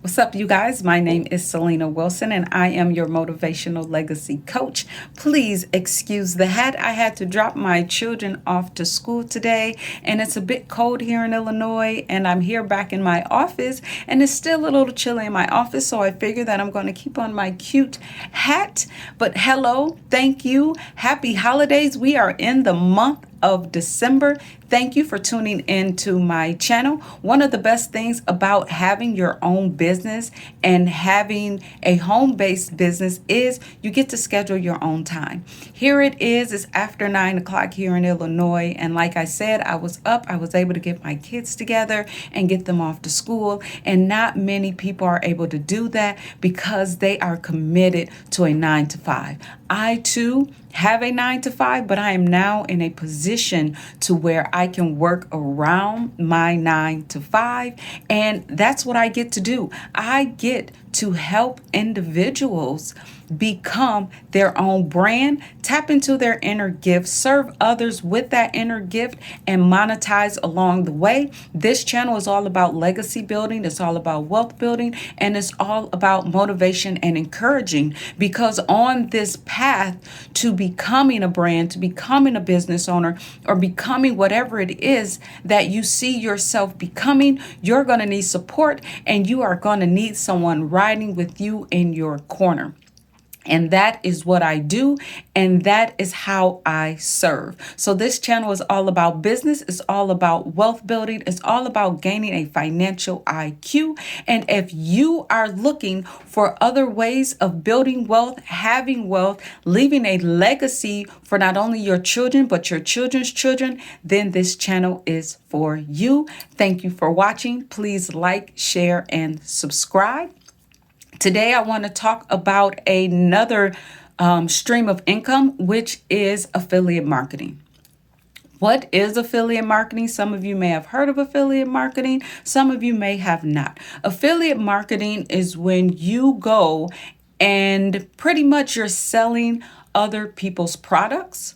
What's up, you guys? My name is Selena Wilson, and I am your motivational legacy coach. Please excuse the hat. I had to drop my children off to school today, and it's a bit cold here in Illinois, and I'm here back in my office, and it's still a little chilly in my office, so I figure that I'm going to keep on my cute hat. But hello, thank you. Happy holidays. We are in the month of December. Thank you for tuning in to my channel. One of the best things about having your own business and having a home-based business is you get to schedule your own time. Here it is, it's after 9 o'clock here in Illinois. And like I said, I was up, I was able to get my kids together and get them off to school. And not many people are able to do that because they are committed to a 9 to 5. I too have a 9 to 5, but I am now in a position to where I can work around my 9 to 5. And that's what I get to do. I get to help individuals become their own brand, tap into their inner gift, serve others with that inner gift, and monetize along the way. This channel is all about legacy building, it's all about wealth building, and it's all about motivation and encouraging, because on this path to becoming a brand, to becoming a business owner, or becoming whatever it is that you see yourself becoming, you're going to need support, and you are going to need someone riding with you in your corner. And that is what I do, and that is how I serve. So this channel is all about business, it's all about wealth building, it's all about gaining a financial IQ. And if you are looking for other ways of building wealth, having wealth, leaving a legacy for not only your children, but your children's children, then this channel is for you. Thank you for watching. Please like, share, and subscribe. Today, I want to talk about another stream of income, which is affiliate marketing. What is affiliate marketing? Some of you may have heard of affiliate marketing. Some of you may have not. Affiliate marketing is when you go and pretty much you're selling other people's products,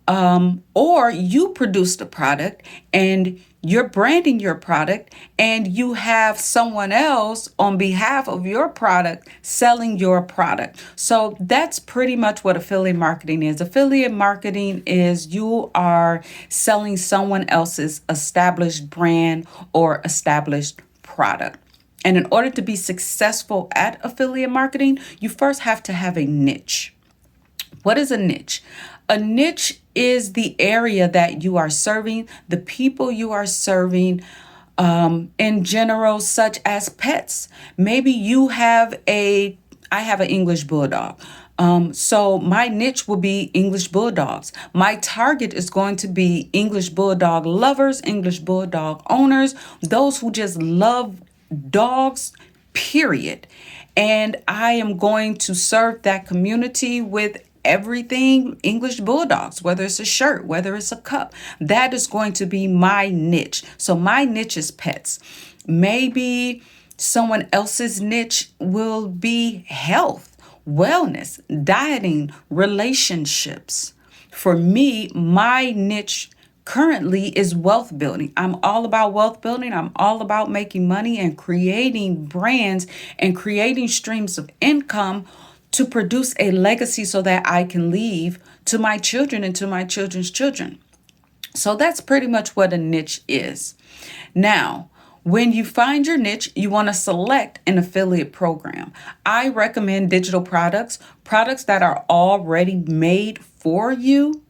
or you produce the product and you're branding your product, and you have someone else on behalf of your product selling your product. So that's pretty much what affiliate marketing is. Affiliate marketing is you are selling someone else's established brand or established product. And in order to be successful at affiliate marketing, you first have to have a niche. What is a niche? A niche is the area that you are serving, the people you are serving, in general, such as pets. Maybe I have an English bulldog. So my niche will be English bulldogs. My target is going to be English bulldog lovers, English bulldog owners, those who just love dogs, period. And I am going to serve that community with everything English bulldogs, whether it's a shirt, whether it's a cup. That is going to be my niche. So my niche is pets. Maybe someone else's niche will be health, wellness, dieting, relationships. For me, my niche currently is wealth building. I'm all about wealth building. I'm all about making money and creating brands and creating streams of income to produce a legacy so that I can leave to my children and to my children's children. So that's pretty much what a niche is. Now, when you find your niche, you want to select an affiliate program. I recommend digital products that are already made for you.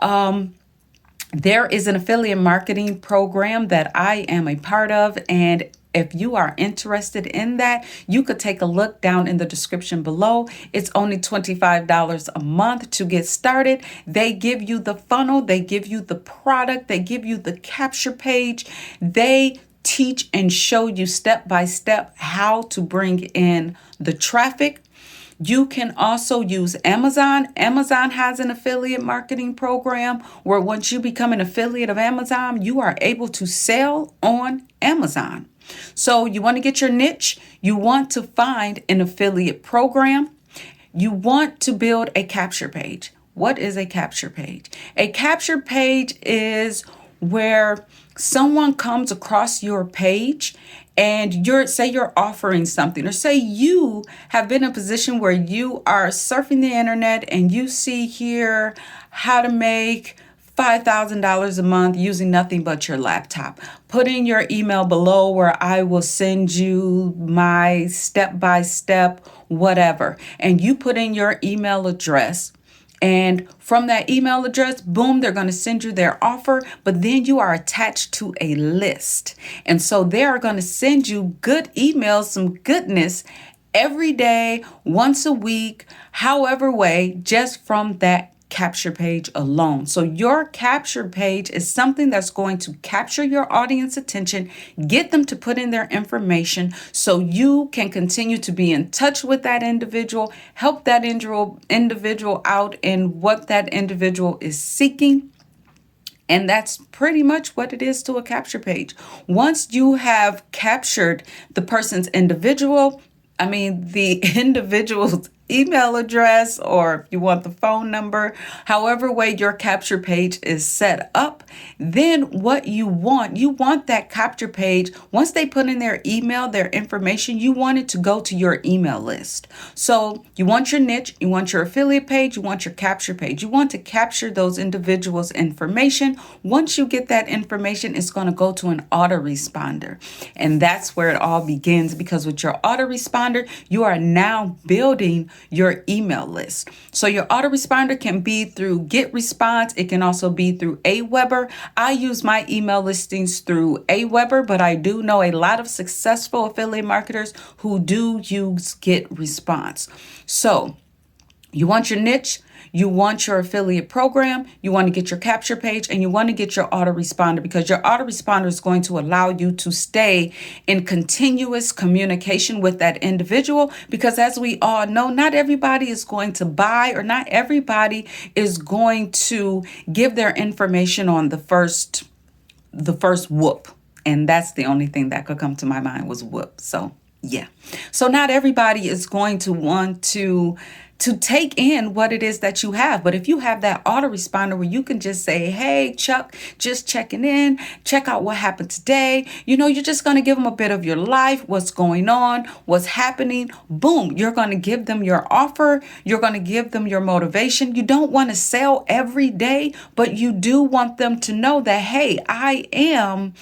There is an affiliate marketing program that I am a part of, and if you are interested in that, you could take a look down in the description below. It's only $25 a month to get started. They give you the funnel, they give you the product, they give you the capture page. They teach and show you step by step how to bring in the traffic. You can also use Amazon. Amazon has an affiliate marketing program where once you become an affiliate of Amazon, you are able to sell on Amazon. So you want to get your niche. You want to find an affiliate program. You want to build a capture page. What is a capture page? A capture page is where someone comes across your page and you're offering something, or say you have been in a position where you are surfing the internet and you see here how to make $5,000 a month using nothing but your laptop. Put in your email below where I will send you my step-by-step whatever. And you put in your email address. And from that email address, boom, they're going to send you their offer, but then you are attached to a list. And so they are going to send you good emails, some goodness every day, once a week, however way, just from that capture page alone. So your capture page is something that's going to capture your audience attention, get them to put in their information so you can continue to be in touch with that individual, help that individual out in what that individual is seeking. And that's pretty much what it is to a capture page. Once you have captured the person's the individual's email address, or if you want the phone number, however way your capture page is set up, then what you want that capture page, once they put in their email, their information, you want it to go to your email list. So you want your niche, you want your affiliate page, you want your capture page. You want to capture those individuals' information. Once you get that information, it's going to go to an autoresponder. And that's where it all begins, because with your autoresponder, you are now building your email list. So your autoresponder can be through GetResponse. It can also be through Aweber. I use my email listings through Aweber, but I do know a lot of successful affiliate marketers who do use GetResponse. So you want your niche, you want your affiliate program, you want to get your capture page, and you want to get your autoresponder, because your autoresponder is going to allow you to stay in continuous communication with that individual. Because as we all know, not everybody is going to buy, or not everybody is going to give their information on the first whoop. And that's the only thing that could come to my mind was whoop. So yeah. So not everybody is going to want to take in what it is that you have. But if you have that autoresponder where you can just say, hey, Chuck, just checking in, check out what happened today. You're just going to give them a bit of your life, what's going on, what's happening. Boom, you're going to give them your offer. You're going to give them your motivation. You don't want to sell every day, but you do want them to know that, hey, I am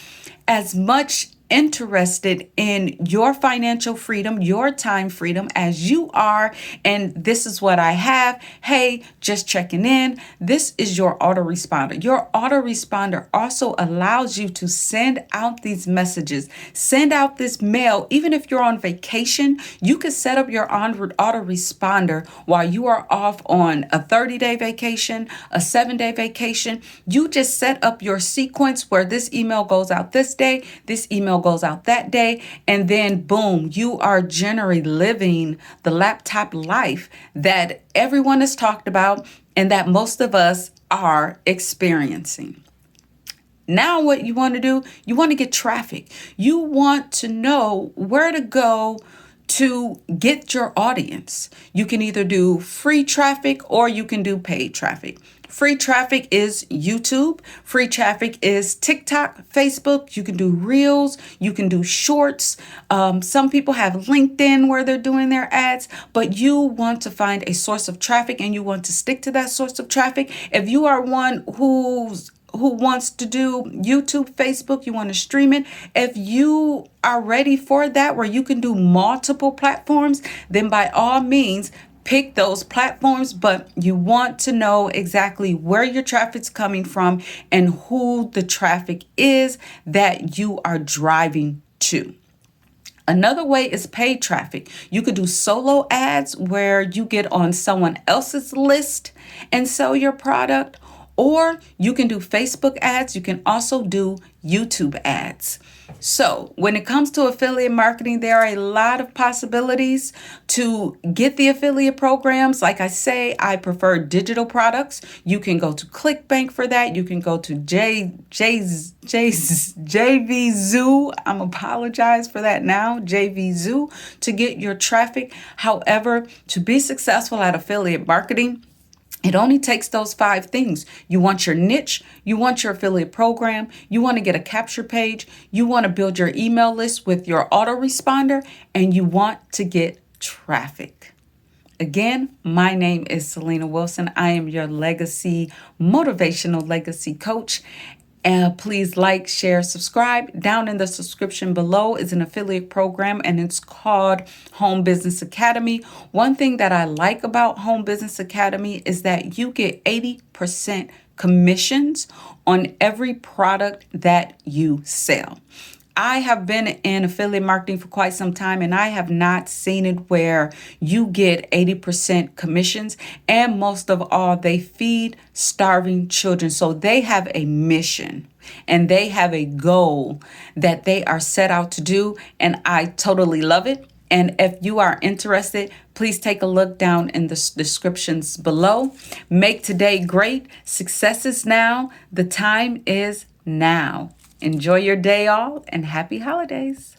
as much interested in your financial freedom, your time freedom as you are. And this is what I have. Hey, just checking in. This is your autoresponder. Your autoresponder also allows you to send out these messages, send out this mail. Even if you're on vacation, you can set up your autoresponder while you are off on a 30-day vacation, a 7-day vacation. You just set up your sequence where this email goes out this day, this email goes out that day, and then boom, you are generally living the laptop life that everyone has talked about and that most of us are experiencing. Now what you want to do, you want to get traffic. You want to know where to go to get your audience. You can either do free traffic or you can do paid traffic. Free traffic is YouTube. Free traffic is TikTok, Facebook. You can do Reels. You can do Shorts. Some people have LinkedIn where they're doing their ads, but you want to find a source of traffic and you want to stick to that source of traffic. If you are one who wants to do YouTube, Facebook, you want to stream it. If you are ready for that, where you can do multiple platforms, then by all means, pick those platforms, but you want to know exactly where your traffic's coming from and who the traffic is that you are driving to. Another way is paid traffic. You could do solo ads where you get on someone else's list and sell your product, or you can do Facebook ads. You can also do YouTube ads. So when it comes to affiliate marketing, there are a lot of possibilities to get the affiliate programs. Like I say, I prefer digital products. You can go to ClickBank for that. You can go to JVZoo. I'm apologize for that now. JVZoo to get your traffic. However, to be successful at affiliate marketing, It only takes those 5 things. You want your niche, you want your affiliate program, you want to get a capture page, you want to build your email list with your autoresponder, and you want to get traffic. Again, my name is Selena Wilson. I am your motivational legacy coach. Please like, share, subscribe. Down in the subscription below is an affiliate program, and it's called Home Business Academy. One thing that I like about Home Business Academy is that you get 80% commissions on every product that you sell. I have been in affiliate marketing for quite some time, and I have not seen it where you get 80% commissions. And most of all, they feed starving children. So they have a mission and they have a goal that they are set out to do. And I totally love it. And if you are interested, please take a look down in the descriptions below. Make today great. Success is now. The time is now. Enjoy your day all, and happy holidays.